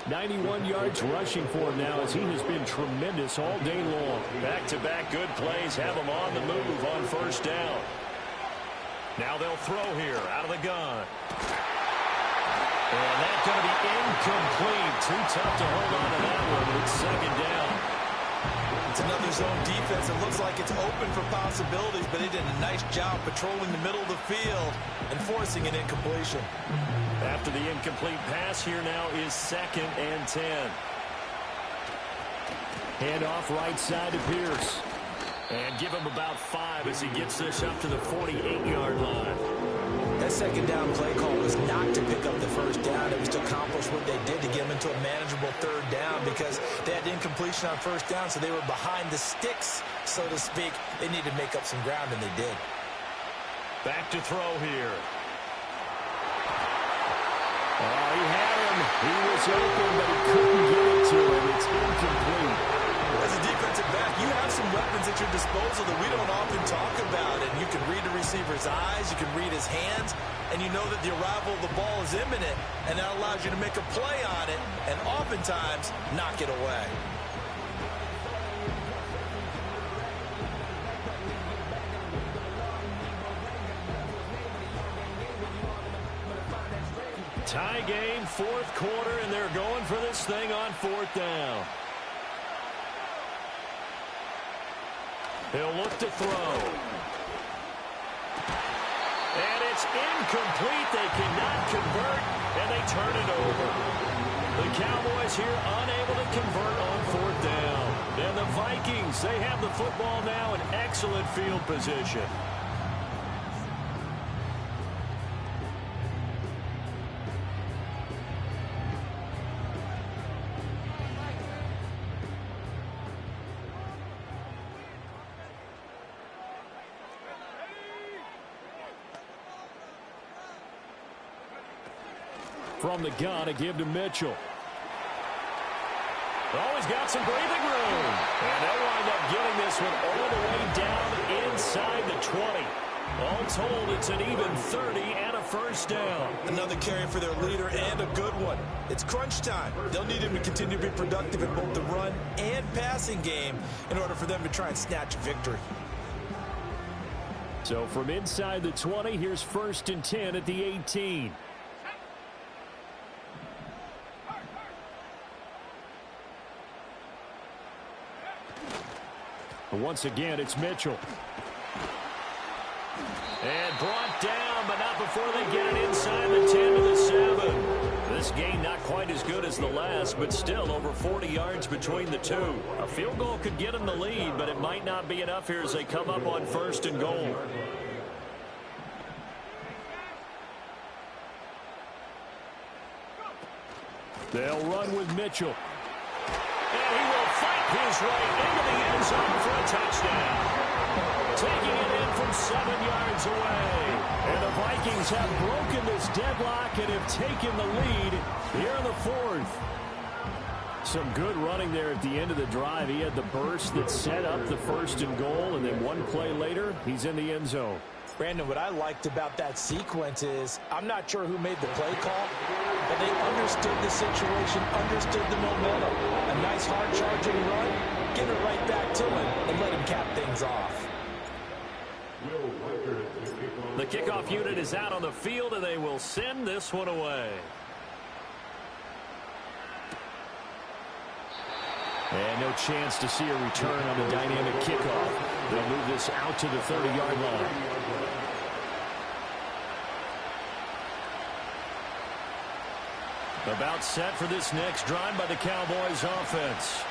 91 yards rushing for him now as he has been tremendous all day long. Back-to-back good plays have him on the move on first down. Now they'll throw here out of the gun. And that's going to be incomplete. Too tough to hold on to that one. It's 2nd down. It's another zone defense. It looks like it's open for possibilities, but they did a nice job patrolling the middle of the field and forcing an incompletion. After the incomplete pass, here now is 2nd and 10. Hand off right side to Pierce. And give him about 5 as he gets this up to the 48-yard line. That second down play call was not to pick up the first down. It was to accomplish what they did to get them into a manageable 3rd down because they had incompletion on first down, so they were behind the sticks, so to speak. They needed to make up some ground, and they did. Back to throw here. Oh, he had him. He was open, but he couldn't get it to him. It's incomplete. As a defensive back, you have some weapons at your disposal that we don't often talk about. And you can read the receiver's eyes, you can read his hands, and you know that the arrival of the ball is imminent, and that allows you to make a play on it and oftentimes knock it away. Tie game, 4th quarter, and they're going for this thing on 4th down. He'll look to throw. And it's incomplete. They cannot convert, and they turn it over. The Cowboys here unable to convert on 4th down. And the Vikings, they have the football now in excellent field position. From the gun, a give to Mitchell. Oh, he's got some breathing room. And they'll wind up getting this one all the way down inside the 20. All told, it's an even 30 and a first down. Another carry for their leader and a good one. It's crunch time. They'll need him to continue to be productive in both the run and passing game in order for them to try and snatch a victory. So from inside the 20, here's 1st and 10 at the 18. Once again, it's Mitchell. And brought down, but not before they get it inside the 10 to the 7. This game not quite as good as the last, but still over 40 yards between the two. A field goal could get them the lead, but it might not be enough here as they come up on 1st and goal. They'll run with Mitchell. And he will fight his way into the end zone for a touchdown. Taking it in from 7 yards away. And the Vikings have broken this deadlock and have taken the lead here in the 4th. Some good running there at the end of the drive. He had the burst that set up the 1st and goal, and then one play later, he's in the end zone. Brandon, what I liked about that sequence is I'm not sure who made the play call, but they understood the situation, understood the momentum. A nice hard-charging run, give it right back to him, and let him cap things off. The kickoff unit is out on the field, and they will send this one away. And no chance to see a return on the dynamic kickoff. They'll move this out to the 30-yard line. About set for this next drive by the Cowboys offense.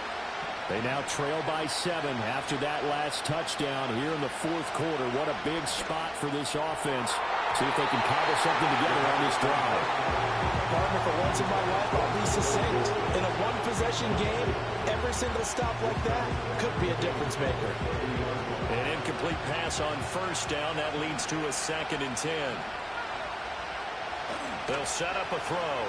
They now trail by 7 after that last touchdown here in the fourth quarter. What a big spot for this offense. See if they can cobble something together on this drive. Partner, for once in my life, I'll be succinct. In a one-possession game, every single stop like that could be a difference maker. An incomplete pass on first down. That leads to a 2nd and 10. They'll set up a throw.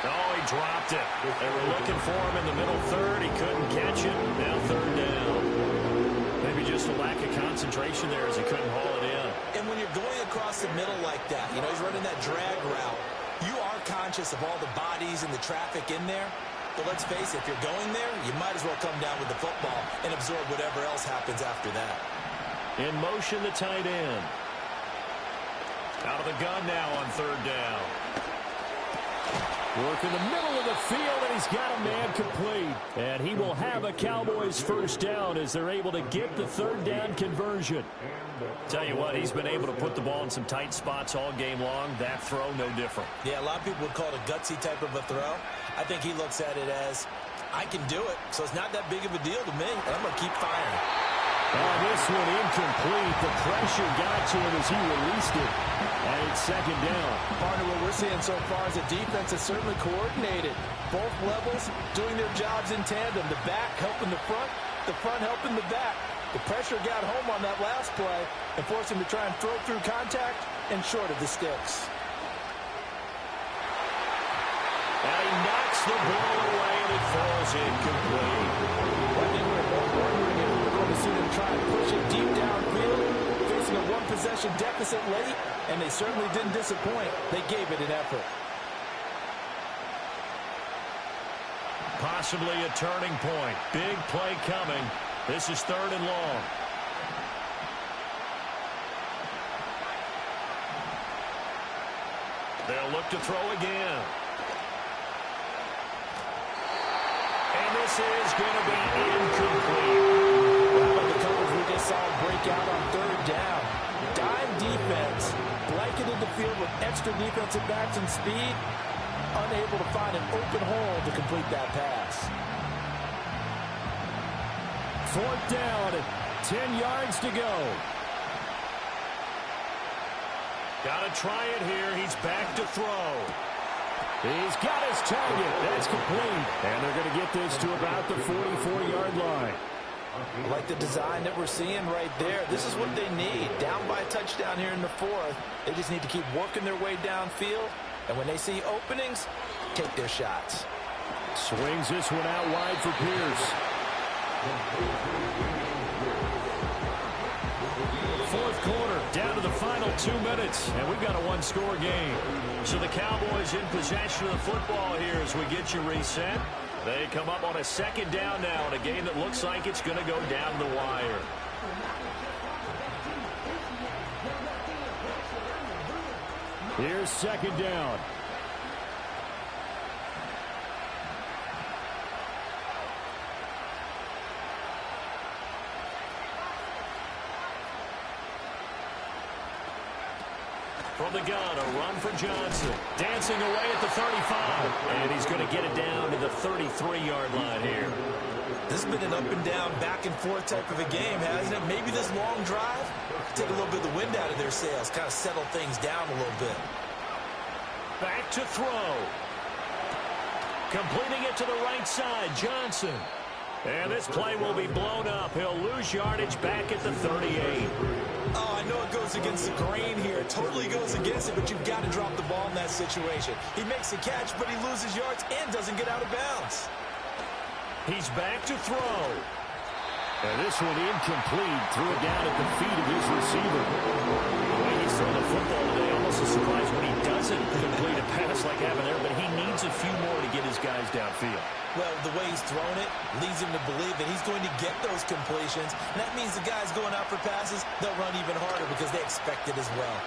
Oh, he dropped it. They were looking for him in the middle third. He couldn't catch it. Now 3rd down. Maybe just a lack of concentration there as he couldn't haul it in. And when you're going across the middle like that, you know, he's running that drag route, you are conscious of all the bodies and the traffic in there. But let's face it, if you're going there, you might as well come down with the football and absorb whatever else happens after that. In motion, the tight end. Out of the gun now on 3rd down. Work in the middle of the field, and he's got a man complete. And he will have a Cowboys first down as they're able to get the 3rd down conversion. Tell you what, he's been able to put the ball in some tight spots all game long. That throw, no different. Yeah, a lot of people would call it a gutsy type of a throw. I think he looks at it as, I can do it, so it's not that big of a deal to me, and I'm going to keep firing. Oh, this one incomplete. The pressure got to him as he released it. And it's 2nd down. Partner, what we're seeing so far is the defense is certainly coordinated. Both levels doing their jobs in tandem. The back helping the front helping the back. The pressure got home on that last play and forced him to try and throw through contact and short of the sticks. And he knocks the ball away, and it falls incomplete. I think we were both wondering if we were going to see them try and push it deep downfield, facing a one-possession deficit late, and they certainly didn't disappoint. They gave it an effort. Possibly a turning point. Big play coming. This is 3rd and long. They'll look to throw again. And this is going to be incomplete. Well, the coverage we just saw break out on 3rd down. Dime defense, blanketed the field with extra defensive backs and speed, unable to find an open hole to complete that pass. 4th down, 10 yards to go. Got to try it here. He's back to throw. He's got his target. That's complete. And they're going to get this to about the 44-yard line. I like the design that we're seeing right there. This is what they need. Down by a touchdown here in the 4th. They just need to keep working their way downfield. And when they see openings, take their shots. Swings this one out wide for Pierce. 4th quarter, down to the final 2 minutes, and we've got a one-score game. So the Cowboys in possession of the football here as we get you reset. They come up on a 2nd down now in a game that looks like it's going to go down the wire. Here's 2nd down. From the gun, a run for Johnson. Dancing away at the 35. And he's going to get it down to the 33-yard line here. This has been an up-and-down, back-and-forth type of a game, hasn't it? Maybe this long drive, take a little bit of the wind out of their sails, kind of settle things down a little bit. Back to throw. Completing it to the right side, Johnson. And this play will be blown up. He'll lose yardage back at the 38. Oh, I know it goes against the grain here. It totally goes against it, but you've got to drop the ball in that situation. He makes a catch, but he loses yards and doesn't get out of bounds. He's back to throw. And this one incomplete. Threw it down at the feet of his receiver. The way he's throwing the football today, almost a surprise when he doesn't complete a pass like having there, but he needs a few more to get his guys downfield. Well, the way he's thrown it leads him to believe that he's going to get those completions. And that means the guys going out for passes, they'll run even harder because they expect it as well.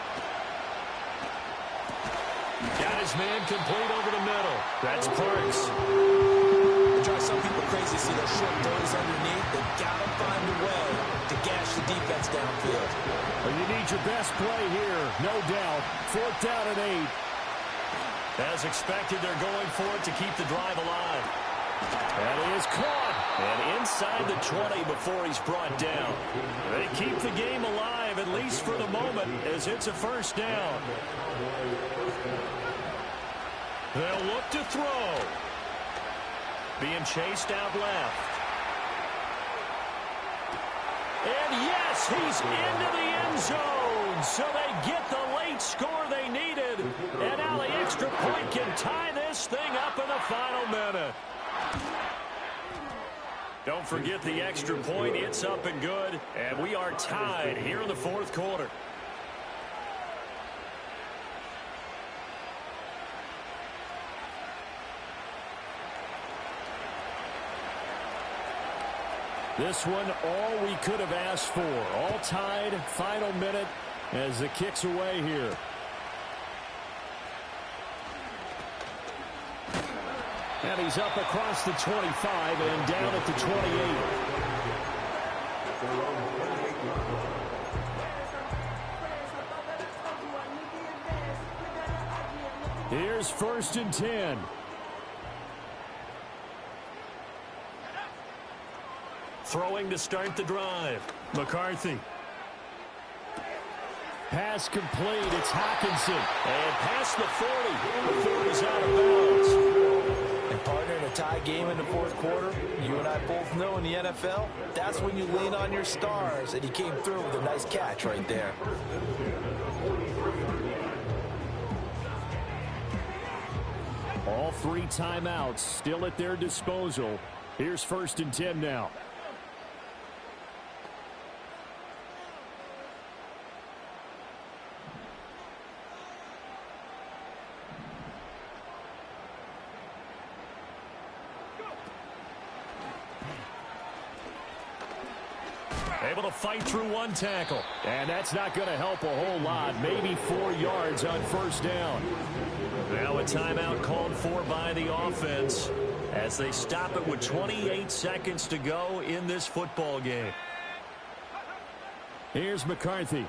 Got his man complete over the middle. That's Parks. It drives some people crazy to see those short throws underneath. They've got to find a way to gash the defense downfield. Well, you need your best play here, no doubt. 4th down and 8. As expected, they're going for it to keep the drive alive. And he is caught. And inside the 20 before he's brought down. They keep the game alive, at least for the moment, as it's a first down. They'll look to throw. Being chased out left. And yes, he's into the end zone. So they get the late score they needed. And now the extra point can tie this thing up in the final minute. Don't forget the extra point. It's up and good. And we are tied here in the fourth quarter. This one, all we could have asked for. All tied, final minute as the kick's away here. And he's up across the 25 and down at the 28. Here's 1st and 10. Throwing to start the drive. McCarthy. Pass complete. It's Hockenson. And past the 40 before he's out of bounds. And partner, in a tie game in the fourth quarter, you and I both know in the NFL, that's when you lean on your stars. And he came through with a nice catch right there. All 3 timeouts still at their disposal. Here's 1st and 10 now. Able to fight through one tackle. And that's not going to help a whole lot. Maybe 4 yards on 1st down. Now a timeout called for by the offense as they stop it with 28 seconds to go in this football game. Here's McCarthy.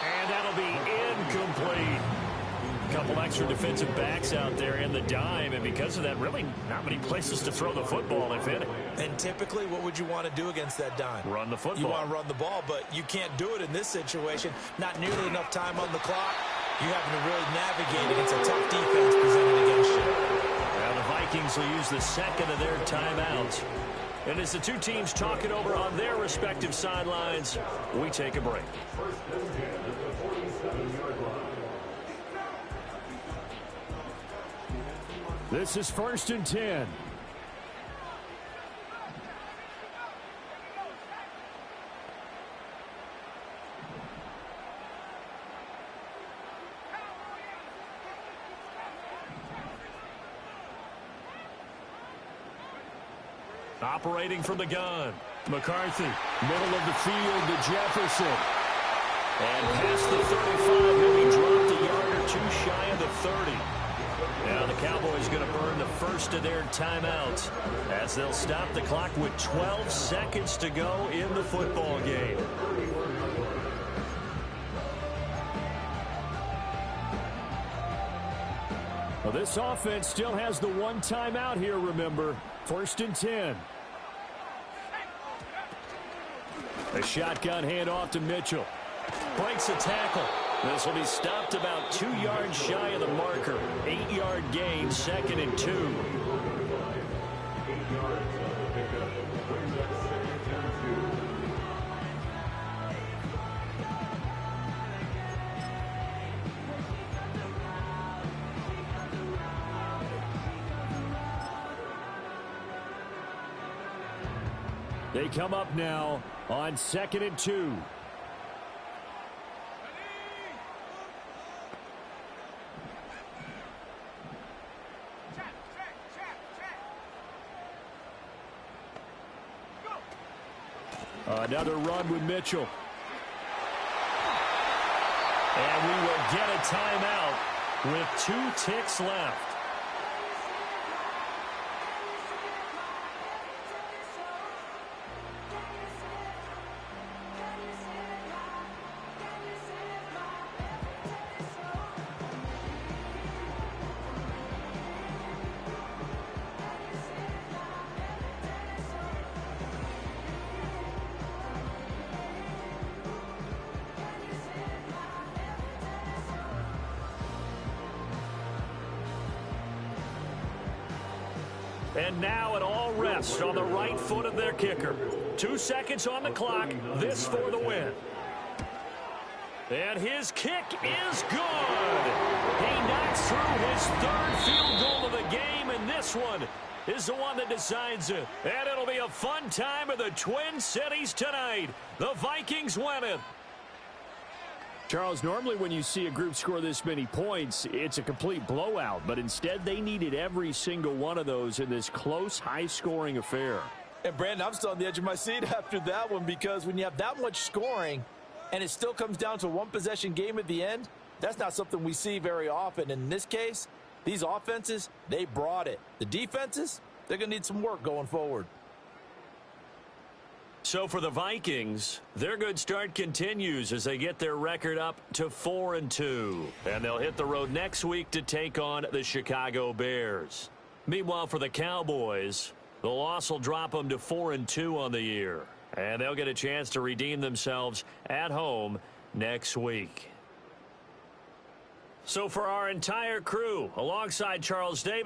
And that'll be incomplete. A couple extra defensive backs out there in the dime, and because of that, really not many places to throw the football, if any. And typically, what would you want to do against that dime? Run the football. You want to run the ball, but you can't do it in this situation. Not nearly enough time on the clock. You having to really navigate against a tough defense presented against you. Now the Vikings will use the second of their timeouts. And as the two teams talk it over on their respective sidelines, we take a break. This is 1st and 10. Operating from the gun. McCarthy, middle of the field to Jefferson. And past the 35, he'll be dropped a yard or two shy of the 30. Now the Cowboys going to burn the first of their timeouts as they'll stop the clock with 12 seconds to go in the football game. Well, this offense still has the one timeout here, remember. 1st and 10. A shotgun handoff to Mitchell. Breaks a tackle. This will be stopped about 2 yards shy of the marker. 8-yard gain, 2nd and 2. They come up now on 2nd and 2. Another run with Mitchell. And we will get a timeout with 2 ticks left. And now it all rests on the right foot of their kicker. 2 seconds on the clock. This for the win. And his kick is good. He knocks through his third field goal of the game, and this one is the one that decides it. And it'll be a fun time in the Twin Cities tonight. The Vikings win it. Charles, normally when you see a group score this many points, it's a complete blowout. But instead, they needed every single one of those in this close, high-scoring affair. And, Brandon, I'm still on the edge of my seat after that one, because when you have that much scoring and it still comes down to a one-possession game at the end, that's not something we see very often. In this case, these offenses, they brought it. The defenses, they're going to need some work going forward. So for the Vikings, their good start continues as they get their record up to 4-2. And they'll hit the road next week to take on the Chicago Bears. Meanwhile, for the Cowboys, the loss will drop them to 4-2 on the year. And they'll get a chance to redeem themselves at home next week. So for our entire crew, alongside Charles Davis,